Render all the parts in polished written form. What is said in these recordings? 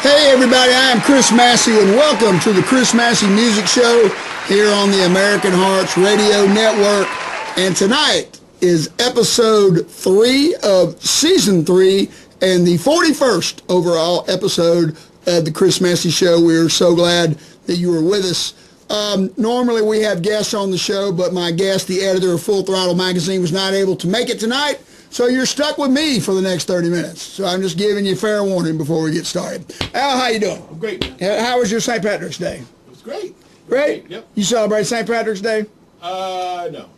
Hey everybody, I am Chris Massey and welcome to the Chris Massey Music Show here on the American Hearts Radio Network. And tonight is episode 3 of season 3 and the 41st overall episode of the Chris Massey Show. We're so glad that you were with us. Normally we have guests on the show, but my guest, the editor of Full Throttle Magazine, was not able to make it tonight. So you're stuck with me for the next 30 minutes. So I'm just giving you fair warning before we get started. Al, how you doing? I'm great. How was your St. Patrick's Day? It was great. Great? Yep. You celebrate St. Patrick's Day? No.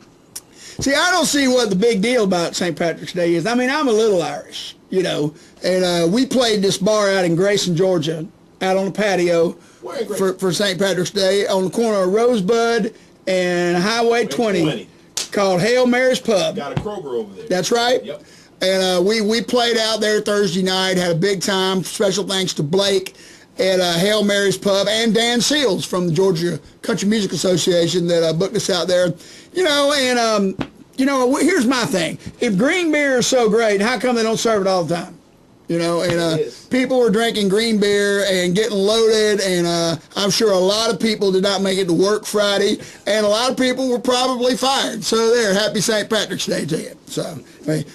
See, I don't see what the big deal about St. Patrick's Day is. I mean, I'm a little Irish, you know, and we played this bar out in Grayson, Georgia, out on the patio for St. Patrick's Day on the corner of Rosebud and Highway 20. Called Hail Mary's Pub. Got a Kroger over there. That's right. Yep. And we played out there Thursday night, had a big time. Special thanks to Blake at Hail Mary's Pub and Dan Seals from the Georgia Country Music Association that booked us out there. You know, and, here's my thing. If green beer is so great, how come they don't serve it all the time? You know, and people were drinking green beer and getting loaded, and I'm sure a lot of people did not make it to work Friday, and a lot of people were probably fired. So there, happy St. Patrick's Day to you. So,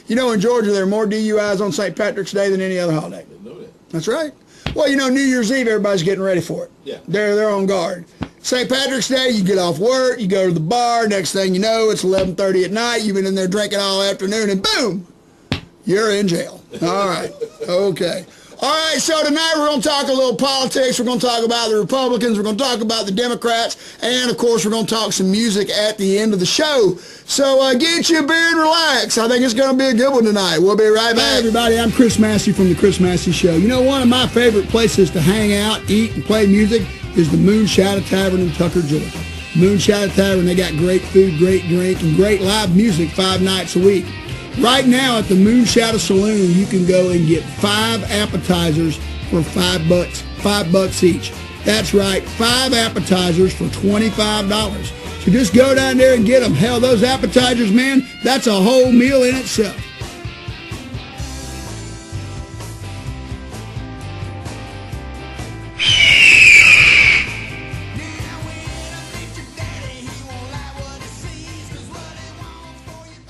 you know, in Georgia, there are more DUIs on St. Patrick's Day than any other holiday. I didn't know that. That's right. Well, you know, New Year's Eve, everybody's getting ready for it. Yeah. They're on guard. St. Patrick's Day, you get off work, you go to the bar, next thing you know, it's 11:30 at night, you've been in there drinking all afternoon, and boom, you're in jail. All right. Okay. All right, so tonight we're going to talk a little politics. We're going to talk about the Republicans. We're going to talk about the Democrats. And, of course, we're going to talk some music at the end of the show. So get you a beer and relax. I think it's going to be a good one tonight. We'll be right back. Hey, everybody. I'm Chris Massey from the Chris Massey Show. You know, one of my favorite places to hang out, eat, and play music is the Moonshadow Tavern in Tucker, Georgia. Moonshadow Tavern, they got great food, great drink, and great live music 5 nights a week. Right now at the Moonshadow Saloon, you can go and get 5 appetizers for $5 each. That's right, 5 appetizers for $25. So just go down there and get them. Hell, those appetizers, man, that's a whole meal in itself.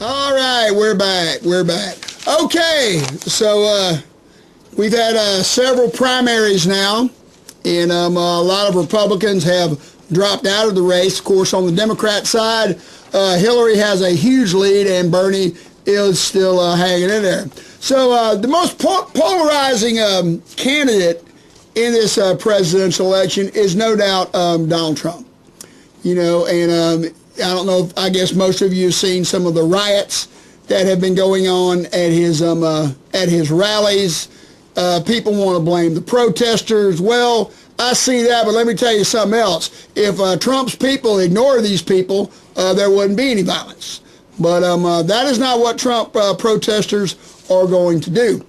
All right, we're back. Okay, so we've had several primaries now, and a lot of Republicans have dropped out of the race. Of course, on the Democrat side, Hillary has a huge lead, and Bernie is still hanging in there. So the most polarizing candidate in this presidential election is no doubt Donald Trump. You know, and I don't know if, I guess most of you have seen some of the riots that have been going on at his rallies. People want to blame the protesters. Well, I see that, but let me tell you something else. If Trump's people ignore these people, there wouldn't be any violence. But that is not what Trump protesters are going to do.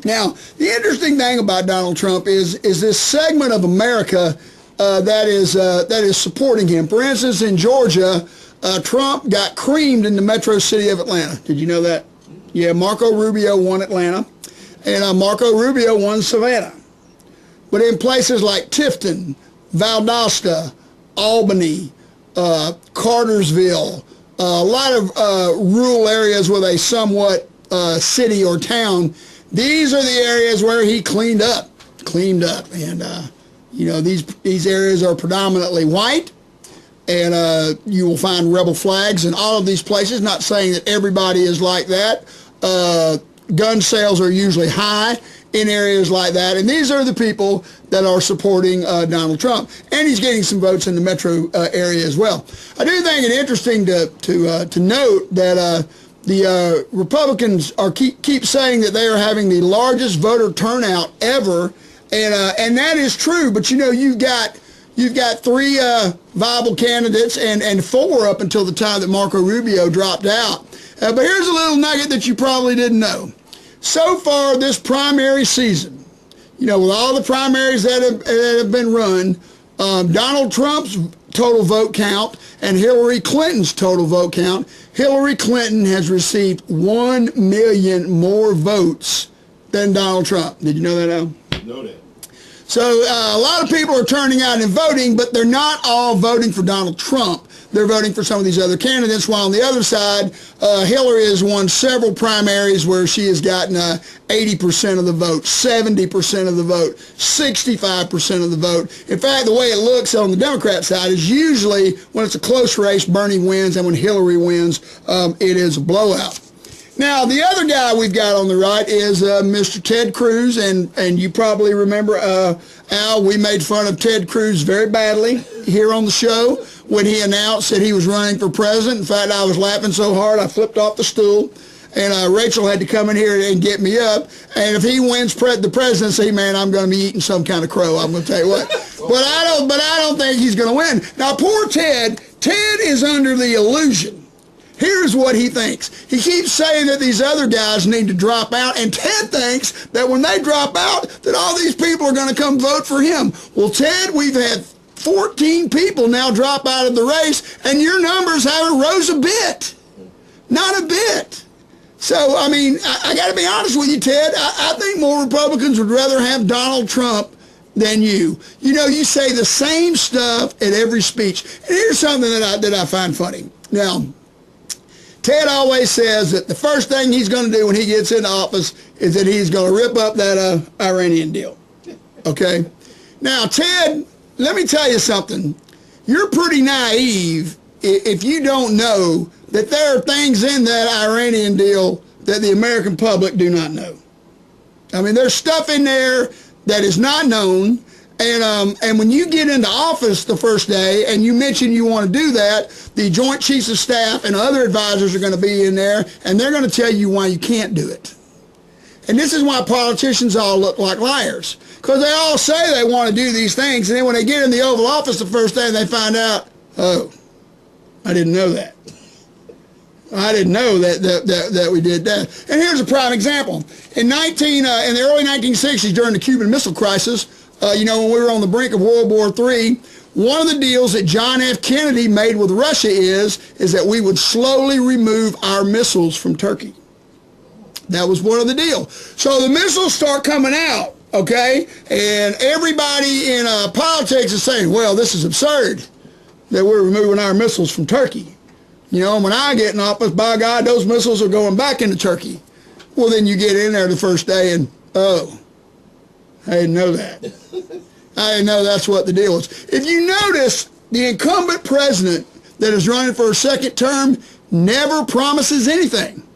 Now, the interesting thing about Donald Trump is this segment of America that is supporting him. For instance, in Georgia, Trump got creamed in the metro city of Atlanta. Did you know that? Yeah, Marco Rubio won Atlanta, and Marco Rubio won Savannah. But in places like Tifton, Valdosta, Albany, Cartersville, a lot of rural areas with a somewhat city or town, these are the areas where he cleaned up. And you know, these areas are predominantly white, and you will find rebel flags in all of these places. Not saying that everybody is like that. Gun sales are usually high in areas like that, and these are the people that are supporting Donald Trump, and he's getting some votes in the metro area as well. I do think it interesting to note that the Republicans keep saying that they are having the largest voter turnout ever. And that is true, but you know, you've got 3 viable candidates and 4 up until the time that Marco Rubio dropped out. But here's a little nugget that you probably didn't know. So far this primary season, you know, with all the primaries that have been run, Donald Trump's total vote count and Hillary Clinton's total vote count, Hillary Clinton has received 1 million more votes than Donald Trump. Did you know that, Al? Know that. So a lot of people are turning out and voting, but they're not all voting for Donald Trump. They're voting for some of these other candidates, while on the other side, Hillary has won several primaries where she has gotten 80% of the vote, 70% of the vote, 65% of the vote. In fact, the way it looks on the Democrat side is usually when it's a close race, Bernie wins, and when Hillary wins, it is a blowout. Now, the other guy we've got on the right is Mr. Ted Cruz, and you probably remember, Al, we made fun of Ted Cruz very badly here on the show when he announced that he was running for president. In fact, I was laughing so hard I flipped off the stool, and Rachel had to come in here and get me up. And if he wins the presidency, man, I'm going to be eating some kind of crow, I'm going to tell you what. But I don't think he's going to win. Now, poor Ted is under the illusion. Here's what he thinks. He keeps saying that these other guys need to drop out, and Ted thinks that when they drop out, that all these people are going to come vote for him. Well, Ted, we've had 14 people now drop out of the race, and your numbers haven't rose a bit. Not a bit. So, I mean, I got to be honest with you, Ted. I think more Republicans would rather have Donald Trump than you. You know, you say the same stuff at every speech. And here's something that I find funny. Now, Ted always says that the first thing he's going to do when he gets into office is that he's going to rip up that Iranian deal. Okay? Now, Ted, let me tell you something. You're pretty naive if you don't know that there are things in that Iranian deal that the American public do not know. I mean, there's stuff in there that is not known. And when you get into office the first day and you mention you want to do that, the Joint Chiefs of Staff and other advisors are going to be in there, and they're going to tell you why you can't do it. And this is why politicians all look like liars, because they all say they want to do these things, and then when they get in the Oval Office the first day, they find out, oh, I didn't know that. I didn't know that we did that. And here's a prime example. In the early 1960s, during the Cuban Missile Crisis, you know, when we were on the brink of World War III, one of the deals that John F. Kennedy made with Russia is that we would slowly remove our missiles from Turkey. That was one of the deals. So the missiles start coming out, okay? And everybody in politics is saying, well, this is absurd that we're removing our missiles from Turkey. You know, when I get in office, by God, those missiles are going back into Turkey. Well, then you get in there the first day and, oh, I didn't know that. I didn't know that's what the deal was. If you notice, the incumbent president that is running for a second term never promises anything.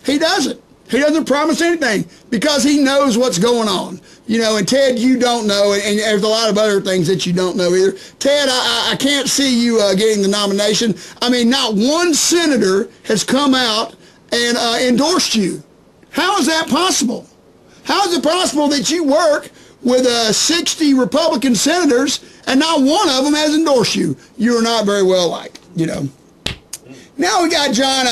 He doesn't. He doesn't promise anything because he knows what's going on. You know, and Ted, you don't know, and there's a lot of other things that you don't know either. Ted, I can't see you getting the nomination. I mean, not one senator has come out and endorsed you. How is that possible? How is it possible that you work with 60 Republican senators and not one of them has endorsed you? You are not very well liked, you know. Now we got John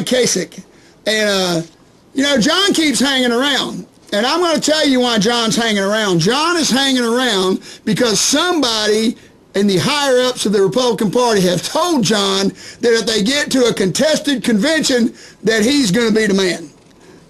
Kasich, and you know, John keeps hanging around. And I'm going to tell you why John's hanging around. John is hanging around because somebody in the higher-ups of the Republican Party have told John that if they get to a contested convention, that he's going to be the man.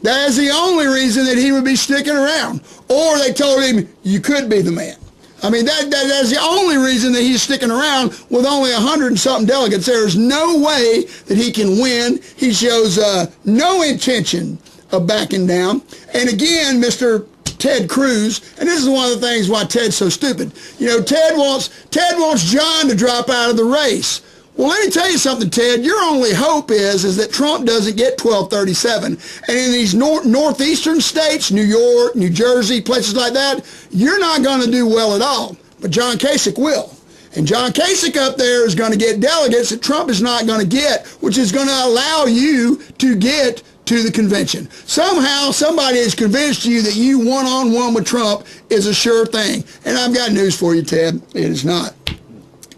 That is the only reason that he would be sticking around. Or they told him, you could be the man. I mean, that's the only reason that he's sticking around with only 100 and something delegates. There's no way that he can win. He shows no intention of backing down. And again, Mr. Ted Cruz, and this is one of the things why Ted's so stupid. You know, Ted wants John to drop out of the race. Well, let me tell you something, Ted. Your only hope is that Trump doesn't get 1237. And in these northeastern states, New York, New Jersey, places like that, you're not going to do well at all. But John Kasich will. And John Kasich up there is going to get delegates that Trump is not going to get, which is going to allow you to get to the convention. Somehow, somebody has convinced you that you one-on-one with Trump is a sure thing. And I've got news for you, Ted. It is not.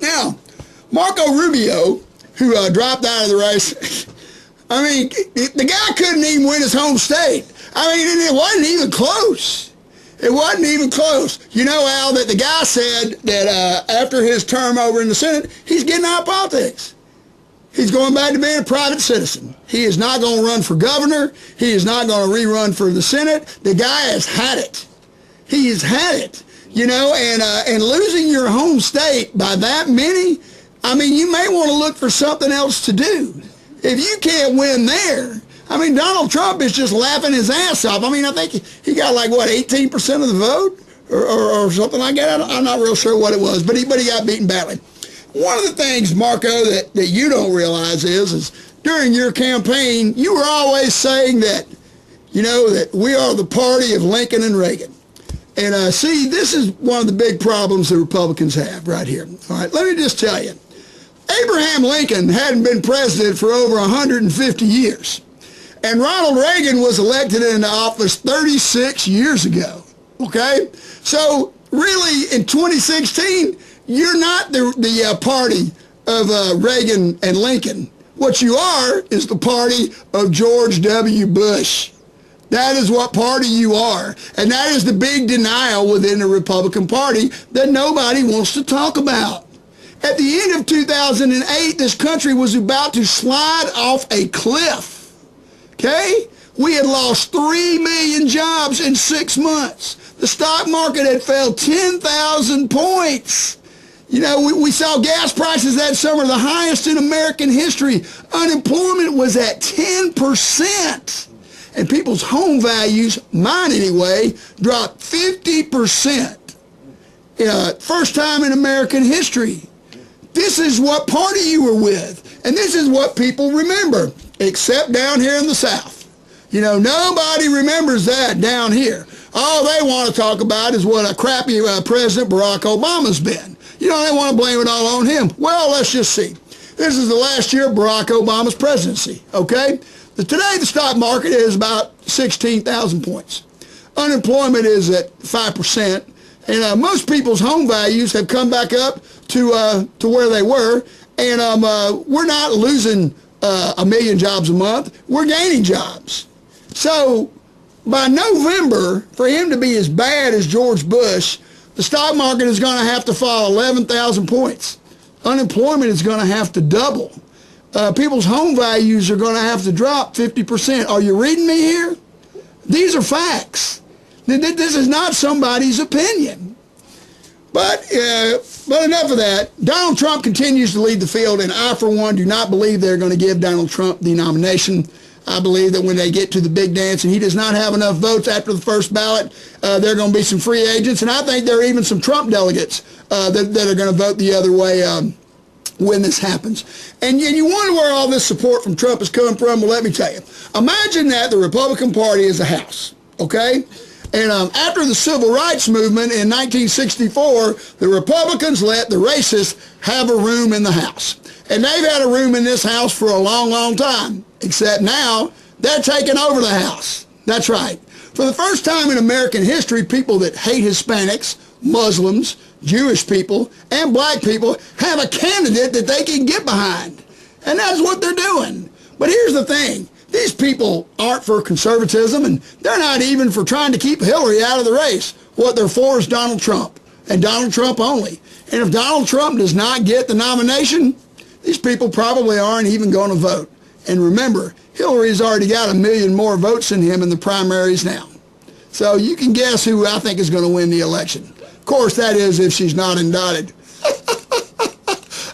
Now, Marco Rubio, who dropped out of the race, I mean, the guy couldn't even win his home state. I mean, it wasn't even close. It wasn't even close. You know, Al, that the guy said that after his term over in the Senate, he's getting out of politics. He's going back to being a private citizen. He is not going to run for governor. He is not going to rerun for the Senate. The guy has had it. He has had it. you know, and losing your home state by that many, I mean, you may want to look for something else to do. If you can't win there, I mean, Donald Trump is just laughing his ass off. I mean, I think he got like, what, 18% of the vote or something like that? I'm not real sure what it was, but he got beaten badly. One of the things, Marco, that you don't realize is during your campaign, you were always saying that, you know, that we are the party of Lincoln and Reagan. And see, this is one of the big problems the Republicans have right here. All right, let me just tell you. Abraham Lincoln hadn't been president for over 150 years. And Ronald Reagan was elected into office 36 years ago. Okay? So, really, in 2016, you're not the party of Reagan and Lincoln. What you are is the party of George W. Bush. That is what party you are. And that is the big denial within the Republican Party that nobody wants to talk about. At the end of 2008, this country was about to slide off a cliff. Okay? We had lost 3 million jobs in 6 months. The stock market had fell 10,000 points. You know, we saw gas prices that summer, the highest in American history. Unemployment was at 10%. And people's home values, mine anyway, dropped 50%. First time in American history. This is what party you were with. And this is what people remember, except down here in the South. You know, nobody remembers that down here. All they want to talk about is what a crappy President Barack Obama's been. You know, they want to blame it all on him. Well, let's just see. This is the last year of Barack Obama's presidency, okay? Today, the stock market is about 16,000 points. Unemployment is at 5%. And most people's home values have come back up to where they were. And we're not losing 1 million jobs a month. We're gaining jobs. So by November, for him to be as bad as George Bush, the stock market is going to have to fall 11,000 points. Unemployment is going to have to double. People's home values are going to have to drop 50%. Are you reading me here? These are facts. This is not somebody's opinion. But enough of that. Donald Trump continues to lead the field, and I, for one, do not believe they're going to give Donald Trump the nomination. I believe that when they get to the big dance and he does not have enough votes after the first ballot, there are going to be some free agents, and I think there are even some Trump delegates that are going to vote the other way when this happens. And you wonder where all this support from Trump is coming from. Well, let me tell you. Imagine that the Republican Party is a house, okay? And after the Civil Rights Movement in 1964, the Republicans let the racists have a room in the house. And they've had a room in this house for a long, long time. Except now, they're taking over the house. That's right. For the first time in American history, people that hate Hispanics, Muslims, Jewish people, and black people have a candidate that they can get behind. And that's what they're doing. But here's the thing. These people aren't for conservatism, and they're not even for trying to keep Hillary out of the race. What they're for is Donald Trump, and Donald Trump only. And if Donald Trump does not get the nomination, these people probably aren't even going to vote. And remember, Hillary's already got 1 million more votes than him in the primaries now. So you can guess who I think is going to win the election. Of course, that is if she's not indicted.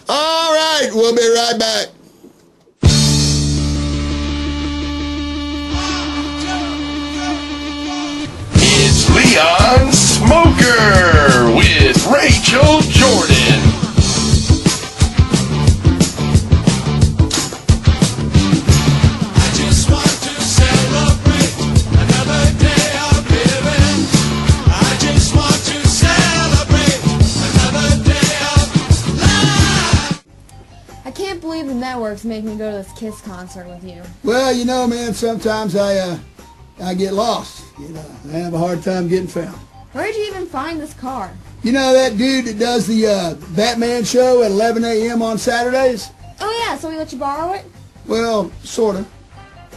All right, we'll be right back. It's Leon Smoker with Rachel Jordan. The networks make me go to this Kiss concert with you. Well, you know, man, sometimes I get lost. You know, I have a hard time getting found. Where did you even find this car? You know that dude that does the Batman show at 11 a.m. on Saturdays? Oh, yeah, so he let you borrow it? Well, sort of.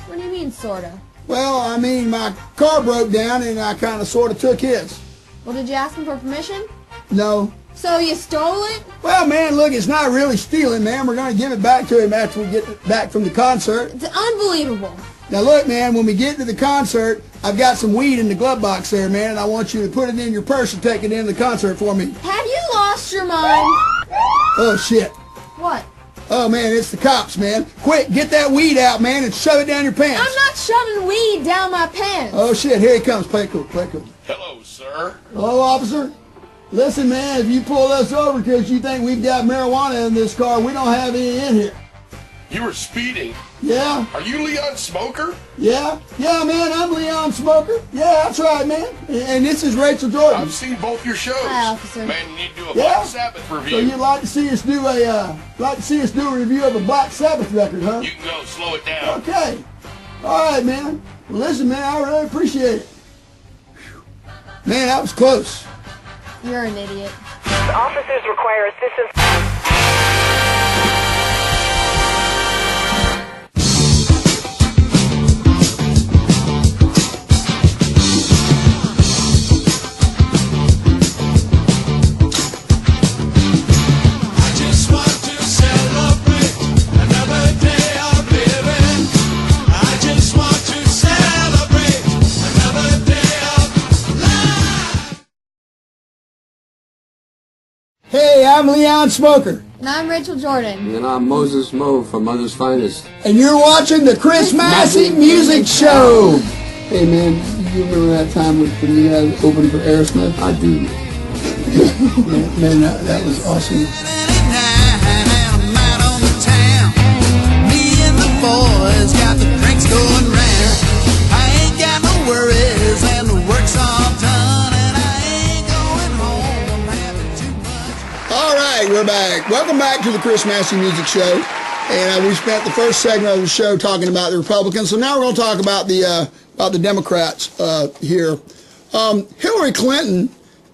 What do you mean, sort of? Well, I mean, my car broke down and I kind of sort of took his. Well, did you ask him for permission? No. So you stole it? Well, man, look, it's not really stealing, man. We're going to give it back to him after we get back from the concert. It's unbelievable. Now, look, man, when we get to the concert, I've got some weed in the glove box there, man, and I want you to put it in your purse and take it into the concert for me. Have you lost your mind? Oh, shit. What? Oh, man, it's the cops, man. Quick, get that weed out, man, and shove it down your pants. I'm not shoving weed down my pants. Oh, shit, here he comes. Play it cool, play it cool. Hello, sir. Hello, officer. Listen, man, if you pull us over because you think we've got marijuana in this car, we don't have any in here. You were speeding. Yeah? Are you Leon Smoker? Yeah? Yeah, man, I'm Leon Smoker. Yeah, that's right, man. And this is Rachel Jordan. I've seen both your shows. Hi, officer. Man, you need to do a Yeah? Black Sabbath review. So you'd like to see us do a review of a Black Sabbath record, huh? You can go slow it down. Okay. All right, man. Well, listen, man, I really appreciate it. Whew. Man, that was close. You're an idiot. Officers require assistance. Hey, I'm Leon Smoker. And I'm Rachel Jordan. And I'm Moses Moe from Mother's Finest. And you're watching the Chris Massey Music Show. Hey, man, you remember that time when you guys opened for Aerosmith? I do. Man, that was awesome. All right, we're back. Welcome back to the Chris Massey Music Show. And we spent the first segment of the show talking about the Republicans. So now we're going to talk about the Democrats here. Hillary Clinton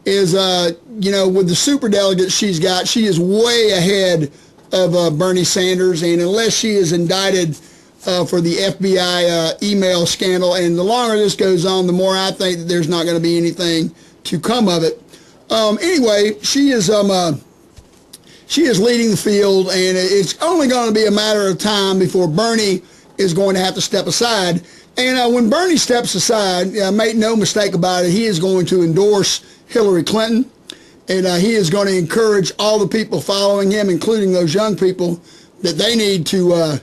is, with the superdelegates she's got, she is way ahead of Bernie Sanders. And unless she is indicted for the FBI email scandal, and the longer this goes on, the more I think that there's not going to be anything to come of it. Anyway, she is leading the field, and it's only going to be a matter of time before Bernie is going to have to step aside. And when Bernie steps aside, make no mistake about it, he is going to endorse Hillary Clinton, and he is going to encourage all the people following him, including those young people, that they need to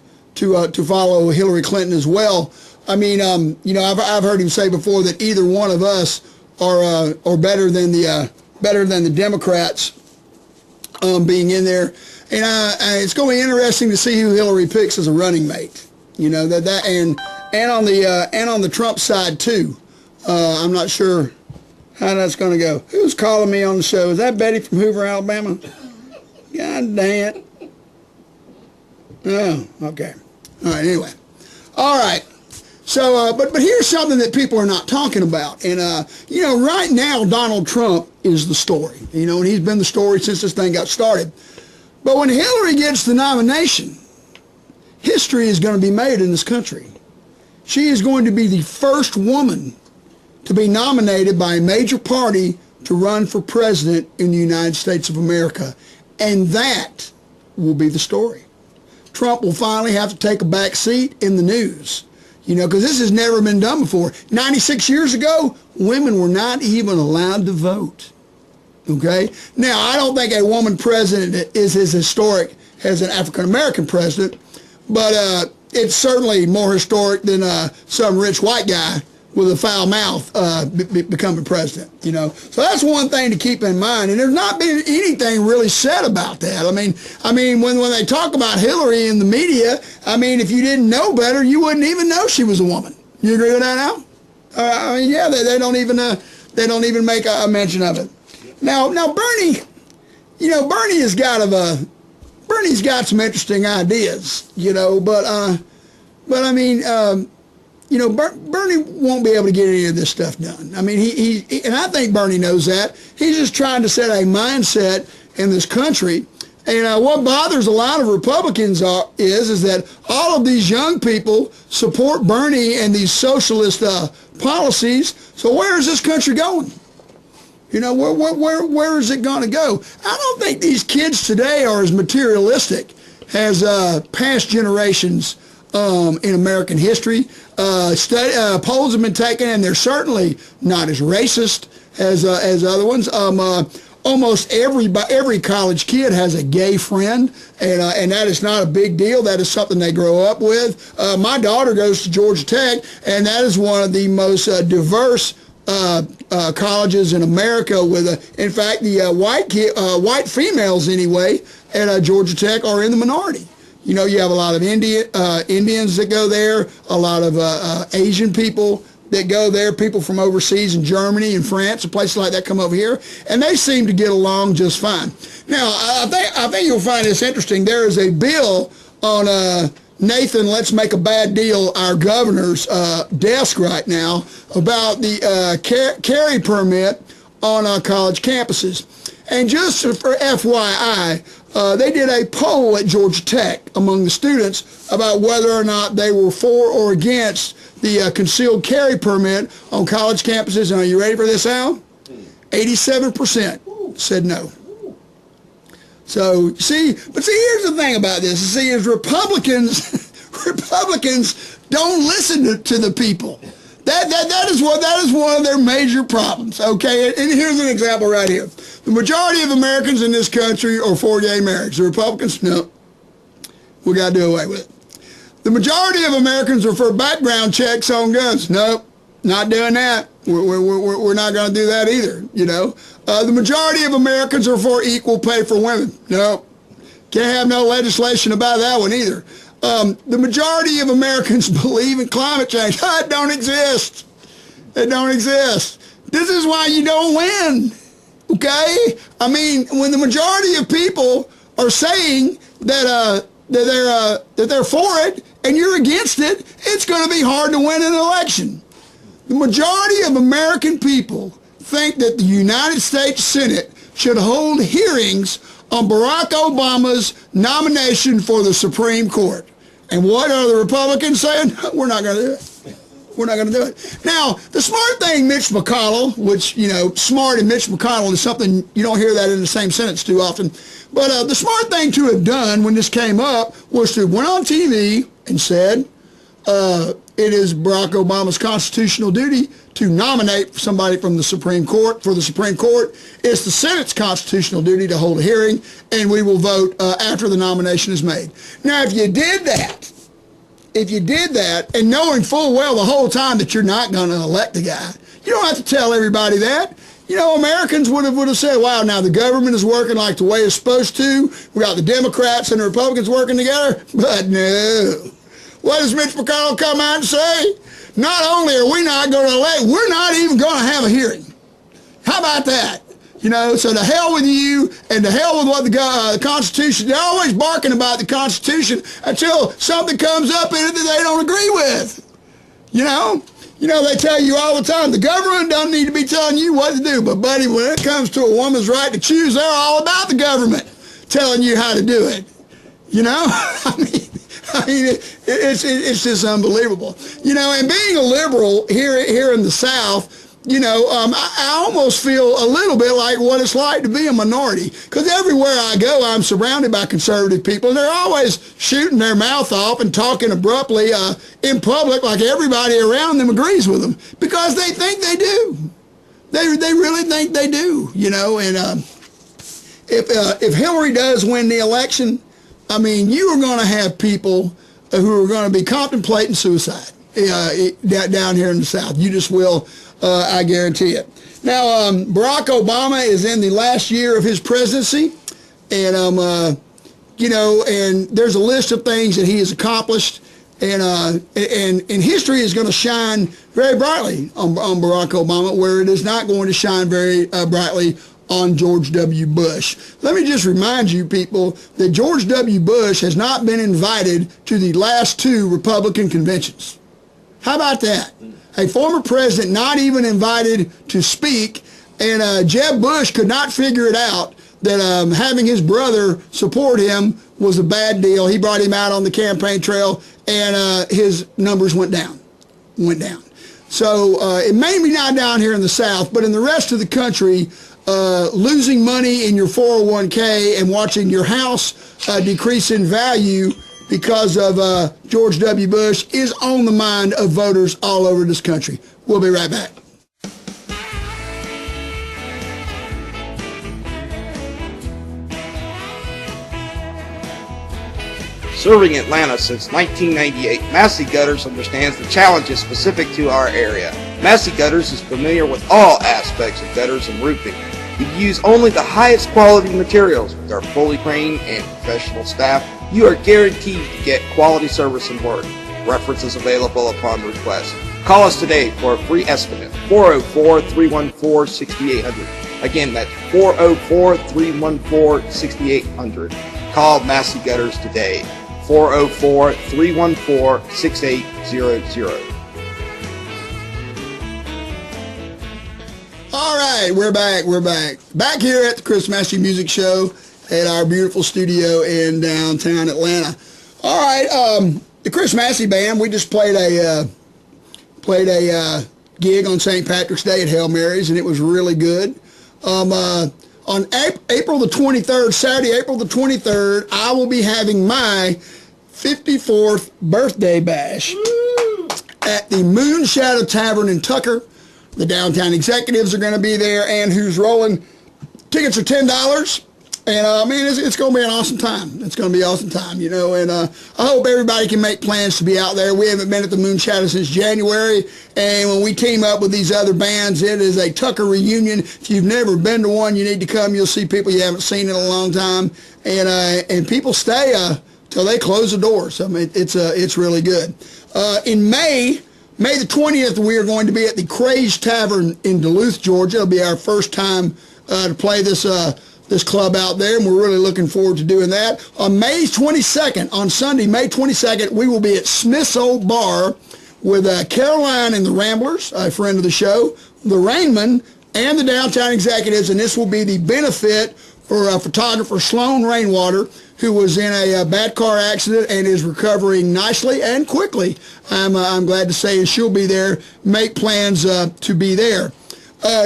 follow Hillary Clinton as well. I mean, I've heard him say before that either one of us are better than the Democrats being in there, and it's going to be interesting to see who Hillary picks as a running mate. And on the Trump side too. I'm not sure how that's going to go. Who's calling me on the show? Is that Betty from Hoover, Alabama? God damn it. Oh, okay. All right. Anyway, all right. So, but here's something that people are not talking about. And, right now, Donald Trump is the story. And he's been the story since this thing got started. But when Hillary gets the nomination, history is going to be made in this country. She is going to be the first woman to be nominated by a major party to run for president in the United States of America. And that will be the story. Trump will finally have to take a back seat in the news. Because this has never been done before. 96 years ago, women were not even allowed to vote. Okay? Now, I don't think a woman president is as historic as an African-American president, but it's certainly more historic than some rich white guy with a foul mouth becoming president, So that's one thing to keep in mind. And there's not been anything really said about that. I mean, when they talk about Hillary in the media, if you didn't know better, you wouldn't even know she was a woman. You agree with that now? They don't even make a mention of it. Now Bernie, Bernie's got some interesting ideas, Bernie won't be able to get any of this stuff done. He and I think Bernie knows that. He's just trying to set a mindset in this country. And what bothers a lot of Republicans is that all of these young people support Bernie and these socialist policies. So where is this country going? Where is it going to go? I don't think these kids today are as materialistic as past generations in American history. Polls have been taken, and they're certainly not as racist as other ones. Almost every college kid has a gay friend, and that is not a big deal. That is something they grow up with. My daughter goes to Georgia Tech, and that is one of the most diverse colleges in America. In fact, the white females anyway at Georgia Tech are in the minority. You know, you have a lot of Indians that go there, a lot of Asian people that go there, people from overseas in Germany and France and places like that come over here, and they seem to get along just fine. Now, I think you'll find this interesting. There is a bill on Nathan, let's make a bad deal, our governor's desk right now about the carry permit on college campuses. And just for FYI, they did a poll at Georgia Tech among the students about whether or not they were for or against the concealed carry permit on college campuses. And are you ready for this, Al? 87% said no. So, here's the thing about this. See, is Republicans don't listen to the people. That is one of their major problems, okay? And here's an example right here. The majority of Americans in this country are for gay marriage. The Republicans, no. We got to do away with it. The majority of Americans are for background checks on guns. Nope, not doing that. We're not going to do that either, you know. The majority of Americans are for equal pay for women. Nope, can't have no legislation about that one either. The majority of Americans believe in climate change. It don't exist. It don't exist. This is why you don't win, okay? I mean, when the majority of people are saying that they're for it and you're against it, it's going to be hard to win an election. The majority of American people think that the United States Senate should hold hearings on Barack Obama's nomination for the Supreme Court. And what are the Republicans saying? We're not going to do it. We're not going to do it. Now, the smart thing, Mitch McConnell, which, you know, smart and Mitch McConnell is something, you don't hear that in the same sentence too often. But the smart thing to have done when this came up was to have went on TV and said, it is Barack Obama's constitutional duty to nominate somebody from the Supreme Court for the Supreme Court. It's the Senate's constitutional duty to hold a hearing, and we will vote after the nomination is made. Now, if you did that, and knowing full well the whole time that you're not going to elect the guy, you don't have to tell everybody that. You know, Americans would have said, wow, now the government is working like the way it's supposed to. We got the Democrats and the Republicans working together. But no. What does Mitch McConnell come out and say? Not only are we not going to elect, we're not even going to have a hearing. How about that? You know, so to hell with you and to hell with what the Constitution, they're always barking about the Constitution until something comes up in it that they don't agree with. You know, they tell you all the time, the government doesn't need to be telling you what to do. But, buddy, when it comes to a woman's right to choose, they're all about the government telling you how to do it. You know? I mean, it's just unbelievable. You know, and being a liberal here in the South, you know, I almost feel a little bit like what it's like to be a minority. Because everywhere I go, I'm surrounded by conservative people. And they're always shooting their mouth off and talking abruptly in public like everybody around them agrees with them. Because they think they do. They really think they do, you know. And if Hillary does win the election, I mean, you are going to have people who are going to be contemplating suicide down here in the South. You just will, I guarantee it. Now, Barack Obama is in the last year of his presidency, and, you know, and there's a list of things that he has accomplished, and history is going to shine very brightly on Barack Obama, where it is not going to shine very brightly on George W. Bush. Let me just remind you people that George W. Bush has not been invited to the last 2 Republican conventions. How about that? A former president not even invited to speak, and Jeb Bush could not figure it out that having his brother support him was a bad deal. He brought him out on the campaign trail, and his numbers went down. So it may be not down here in the South, but in the rest of the country, losing money in your 401k and watching your house decrease in value because of George W. Bush is on the mind of voters all over this country. We'll be right back. Serving Atlanta since 1998, Massey Gutters understands the challenges specific to our area. Massey Gutters is familiar with all aspects of gutters and roofing. We use only the highest quality materials. With our fully trained and professional staff, you are guaranteed to get quality service and work. References available upon request. Call us today for a free estimate, 404-314-6800. Again, that's 404-314-6800. Call Massey Gutters today. 404-314-6800. All right, we're back. Back here at the Chris Massey Music Show at our beautiful studio in downtown Atlanta. All right, the Chris Massey Band, we just played a gig on St. Patrick's Day at Hail Mary's, and it was really good. On April the 23rd, Saturday, April the 23rd, I will be having my 54th birthday bash at the Moon Shadow Tavern in Tucker. The downtown executives are going to be there, and Who's Rolling. Tickets are $10, and it's going to be an awesome time. It's going to be an awesome time, you know, and I hope everybody can make plans to be out there. We haven't been at the Moon Shadow since January, and when we team up with these other bands, it is a Tucker reunion. If you've never been to one, you need to come. You'll see people you haven't seen in a long time, and people stay till they close the doors. I mean, it's really good. In May the 20th, we are going to be at the Craze Tavern in Duluth, Georgia. It'll be our first time to play this club out there, and we're really looking forward to doing that. On May 22nd, on Sunday, May 22nd, we will be at Smith's Old Bar with Caroline and the Ramblers, a friend of the show, the Rainman, and the Downtown Executives, and this will be the benefit for photographer Sloan Rainwater, who was in a bad car accident and is recovering nicely and quickly. I'm glad to say, and she'll be there. Make plans to be there.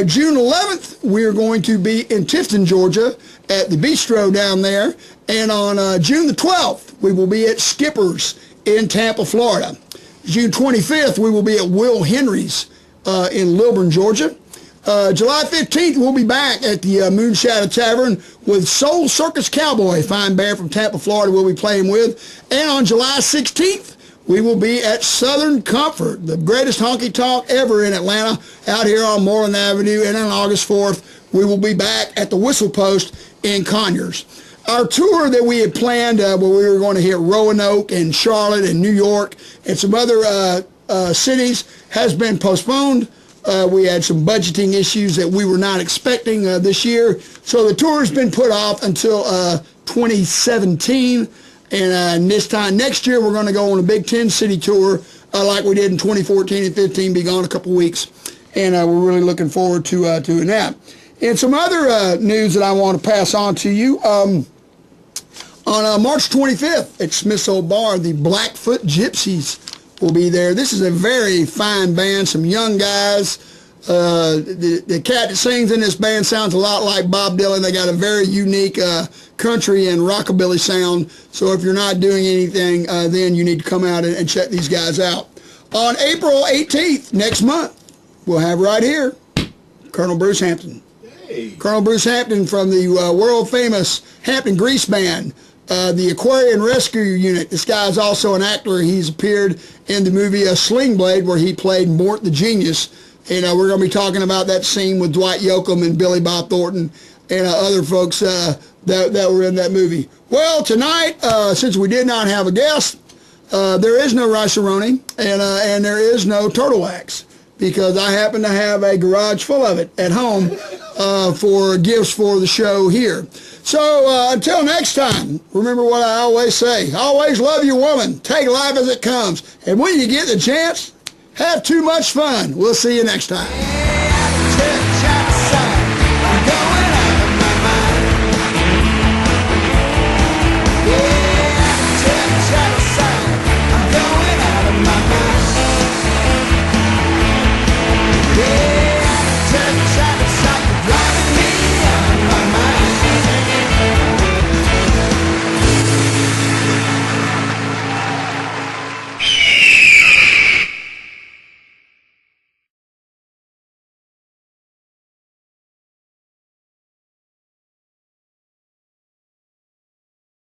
June 11th, we are going to be in Tifton, Georgia, at the Bistro down there. And on June the 12th, we will be at Skipper's in Tampa, Florida. June 25th, we will be at Will Henry's in Lilburn, Georgia. July 15th, we'll be back at the Moon Shadow Tavern with Soul Circus Cowboy, a fine band from Tampa, Florida, we'll be playing with. And on July 16th, we will be at Southern Comfort, the greatest honky-tonk ever in Atlanta, out here on Moreland Avenue. And on August 4th, we will be back at the Whistle Post in Conyers. Our tour that we had planned, where we were going to hit Roanoke and Charlotte and New York and some other cities, has been postponed. We had some budgeting issues that we were not expecting this year. So the tour has been put off until 2017. And this time next year, we're going to go on a Big 10 city tour like we did in 2014 and 15, be gone a couple weeks. And we're really looking forward to doing that. And some other news that I want to pass on to you. On March 25th at Smith's Old Bar, the Blackfoot Gypsies will be there. This is a very fine band, some young guys. The cat that sings in this band sounds a lot like Bob Dylan. They got a very unique country and rockabilly sound. So if you're not doing anything, then you need to come out and check these guys out. On April 18th, next month, we'll have right here Colonel Bruce Hampton. Hey. Colonel Bruce Hampton from the world-famous Hampton Grease Band. The Aquarian Rescue Unit. This guy is also an actor. He's appeared in the movie Sling Blade, where he played Mort the Genius. And we're going to be talking about that scene with Dwight Yoakam and Billy Bob Thornton and other folks that were in that movie. Well, tonight, since we did not have a guest, there is no rice-a-roni and there is no turtle wax, because I happen to have a garage full of it at home for gifts for the show here. So until next time, remember what I always say. Always love your woman. Take life as it comes. And when you get the chance, have too much fun. We'll see you next time.